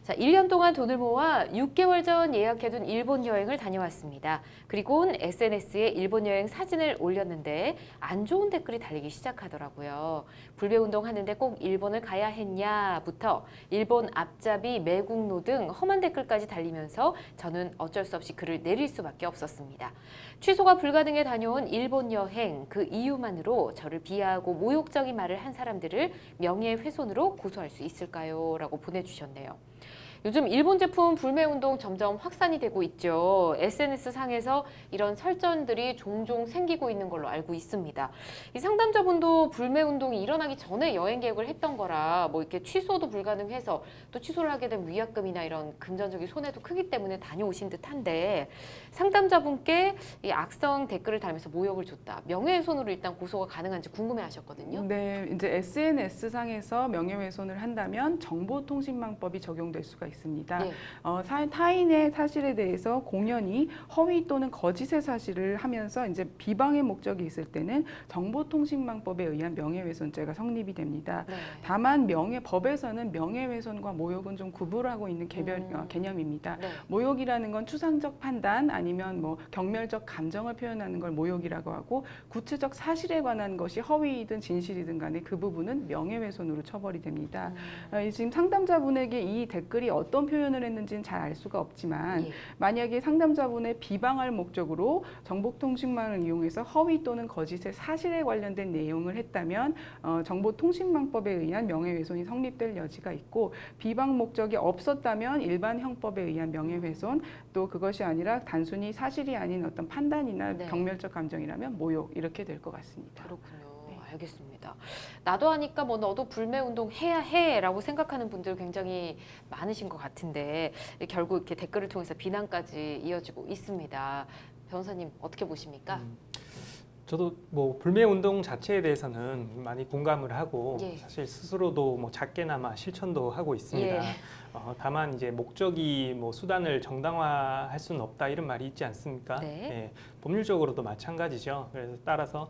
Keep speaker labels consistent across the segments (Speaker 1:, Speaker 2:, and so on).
Speaker 1: 자, 1년 동안 돈을 모아 6개월 전 예약해둔 일본 여행을 다녀왔습니다. 그리고는 SNS에 일본 여행 사진을 올렸는데 안 좋은 댓글이 달리기 시작하더라고요. 불매운동 하는데 꼭 일본을 가야 했냐부터 일본 앞잡이 매국노 등 험한 댓글까지 달리면서 저는 어쩔 수 없이 글을 내릴 수밖에 없었습니다. 취소가 불가능해 다녀온 일본 여행, 그 이유만으로 저를 비하하고 모욕적인 말을 한 사람들을 명예훼손으로 고소할 수 있을까요? 라고 보내주셨네요. 요즘 일본 제품 불매운동 점점 확산이 되고 있죠. SNS 상에서 이런 설전들이 종종 생기고 있는 걸로 알고 있습니다. 이 상담자분도 불매운동이 일어나기 전에 여행 계획을 했던 거라 뭐 이렇게 취소도 불가능해서 또 취소를 하게 되면 위약금이나 이런 금전적인 손해도 크기 때문에 다녀오신 듯한데 상담자분께 이 악성 댓글을 달면서 모욕을 줬다. 명예훼손으로 일단 고소가 가능한지 궁금해하셨거든요.
Speaker 2: 네, 이제 SNS 상에서 명예훼손을 한다면 정보통신망법이 적용될 수가 있습니다.
Speaker 1: 예.
Speaker 2: 타인의 사실에 대해서 공연히 허위 또는 거짓의 사실을 하면서 이제 비방의 목적이 있을 때는 정보통신망법에 의한 명예훼손죄가 성립이 됩니다.
Speaker 1: 네.
Speaker 2: 다만 법에서는 명예훼손과 모욕은 좀 구분하고 있는 개념입니다.
Speaker 1: 네.
Speaker 2: 모욕이라는 건 추상적 판단 아니면 뭐 경멸적 감정을 표현하는 걸 모욕이라고 하고 구체적 사실에 관한 것이 허위이든 진실이든 간에 그 부분은 명예훼손으로 처벌이 됩니다. 지금 상담자분에게 이 댓글이 어떤 표현을 했는지는 잘 알 수가 없지만
Speaker 1: 예.
Speaker 2: 만약에 상담자분의 비방할 목적으로 정보통신망을 이용해서 허위 또는 거짓의 사실에 관련된 내용을 했다면 정보통신망법에 의한 명예훼손이 성립될 여지가 있고 비방 목적이 없었다면 일반 형법에 의한 명예훼손 또 그것이 아니라 단순히 사실이 아닌 어떤 판단이나
Speaker 1: 네.
Speaker 2: 경멸적 감정이라면 모욕 이렇게 될 것 같습니다.
Speaker 1: 그렇군요.
Speaker 2: 네.
Speaker 1: 알겠습니다. 나도 하니까 뭐 너도 불매운동 해야 해라고 생각하는 분들 굉장히 많으신 것 같은데 결국 이렇게 댓글을 통해서 비난까지 이어지고 있습니다. 변호사님 어떻게 보십니까?
Speaker 3: 저도 뭐 불매운동 자체에 대해서는 많이 공감을 하고
Speaker 1: 예.
Speaker 3: 사실 스스로도 뭐 작게나마 실천도 하고 있습니다.
Speaker 1: 예.
Speaker 3: 다만 이제 목적이 뭐 수단을 정당화할 수는 없다 이런 말이 있지 않습니까?
Speaker 1: 네.
Speaker 3: 예, 법률적으로도 마찬가지죠. 그래서 따라서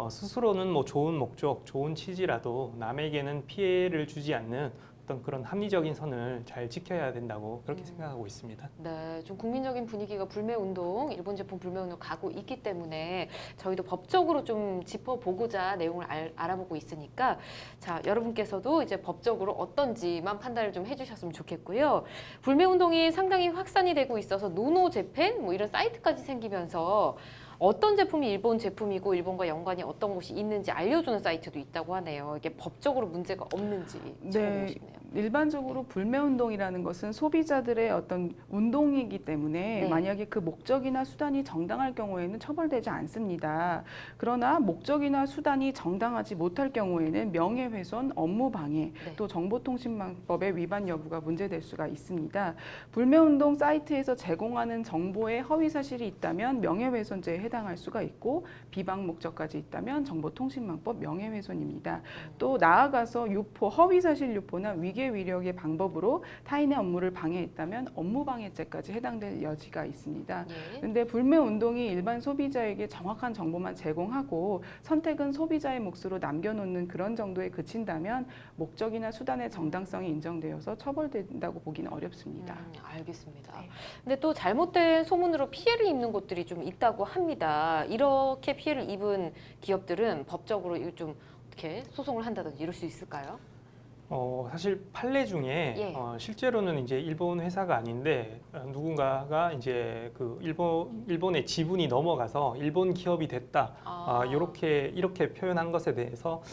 Speaker 3: 스스로는 뭐 좋은 목적, 좋은 취지라도 남에게는 피해를 주지 않는 어떤 그런 합리적인 선을 잘 지켜야 된다고 그렇게 생각하고 있습니다.
Speaker 1: 네, 좀 국민적인 분위기가 불매운동, 일본 제품 불매운동 가고 있기 때문에 저희도 법적으로 좀 짚어보고자 내용을 알아보고 있으니까 자, 여러분께서도 이제 법적으로 어떤지만 판단을 좀 해주셨으면 좋겠고요. 불매운동이 상당히 확산이 되고 있어서 노노재팬 뭐 이런 사이트까지 생기면서 어떤 제품이 일본 제품이고 일본과 연관이 어떤 곳이 있는지 알려주는 사이트도 있다고 하네요. 이게 법적으로 문제가 없는지 짚어보고 싶네요.
Speaker 2: 일반적으로 불매운동이라는 것은 소비자들의 어떤 운동이기 때문에
Speaker 1: 네.
Speaker 2: 만약에 그 목적이나 수단이 정당할 경우에는 처벌되지 않습니다. 그러나 목적이나 수단이 정당하지 못할 경우에는 명예훼손, 업무방해,
Speaker 1: 네.
Speaker 2: 또 정보통신망법의 위반 여부가 문제될 수가 있습니다. 불매운동 사이트에서 제공하는 정보에 허위사실이 있다면 명예훼손죄에 해당할 수가 있고 비방 목적까지 있다면 정보통신망법 명예훼손입니다. 또 나아가서 유포, 허위사실 유포나 위계 위력의 방법으로 타인의 업무를 방해했다면 업무방해죄까지 해당될 여지가 있습니다. 그런데 불매운동이 일반 소비자에게 정확한 정보만 제공하고 선택은 소비자의 몫으로 남겨놓는 그런 정도에 그친다면 목적이나 수단의 정당성이 인정되어서 처벌된다고 보기는 어렵습니다.
Speaker 1: 알겠습니다.
Speaker 2: 네.
Speaker 1: 근데 또 잘못된 소문으로 피해를 입는 곳들이 좀 있다고 합니다. 이렇게 피해를 입은 기업들은 법적으로 이거 좀 어떻게 소송을 한다든지 이럴 수 있을까요?
Speaker 3: 사실 판례 중에
Speaker 1: 예.
Speaker 3: 실제로는 이제 일본 회사가 아닌데 누군가가 이제 그 일본의 지분이 넘어가서 일본 기업이 됐다. 이렇게 표현한 것에 대해서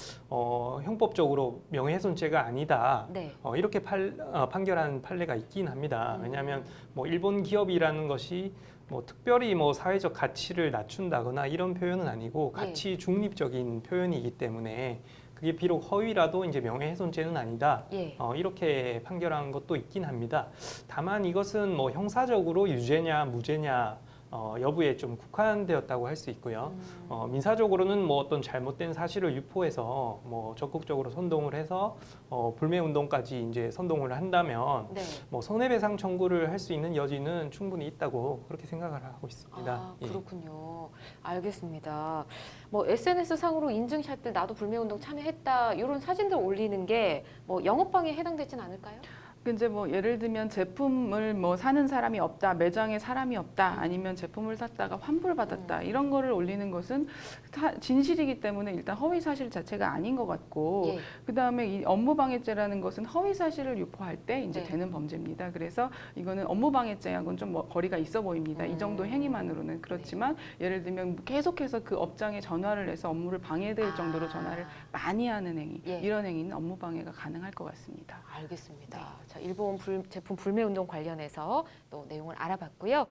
Speaker 3: 형법적으로 명예훼손죄가 아니다.
Speaker 1: 네.
Speaker 3: 이렇게 판결한 판례가 있긴 합니다. 왜냐하면 뭐 일본 기업이라는 것이 뭐 특별히 뭐 사회적 가치를 낮춘다거나 이런 표현은 아니고 가치 중립적인 표현이기 때문에 그게 비록 허위라도 이제 명예훼손죄는 아니다.
Speaker 1: 예.
Speaker 3: 이렇게 판결한 것도 있긴 합니다. 다만 이것은 뭐 형사적으로 유죄냐 무죄냐 여부에 좀 국한되었다고 할 수 있고요. 민사적으로는 뭐 어떤 잘못된 사실을 유포해서 뭐 적극적으로 선동을 해서 불매운동까지 이제 선동을 한다면
Speaker 1: 네.
Speaker 3: 뭐 손해배상 청구를 할 수 있는 여지는 충분히 있다고 그렇게 생각을 하고 있습니다.
Speaker 1: 그렇군요. 알겠습니다. 뭐 SNS 상으로 인증샷들 나도 불매운동 참여했다 이런 사진들 올리는 게 뭐 영업방해에 해당되진 않을까요?
Speaker 2: 이제 뭐 예를 들면 제품을 뭐 사는 사람이 없다, 매장에 사람이 없다, 아니면 제품을 샀다가 환불받았다 이런 거를 올리는 것은 진실이기 때문에 일단 허위 사실 자체가 아닌 것 같고
Speaker 1: 예.
Speaker 2: 그다음에 이 업무방해죄라는 것은 허위 사실을 유포할 때 이제
Speaker 1: 네.
Speaker 2: 되는 범죄입니다. 그래서 이거는 업무방해죄하고는 좀 거리가 있어 보입니다. 이 정도 행위만으로는 그렇지만 예를 들면 계속해서 그 업장에 전화를 해서 업무를 방해될 정도로 전화를 많이 하는 행위
Speaker 1: 예.
Speaker 2: 이런 행위는 업무방해가 가능할 것 같습니다.
Speaker 1: 알겠습니다. 자, 일본 제품 불매운동 관련해서 또 내용을 알아봤고요.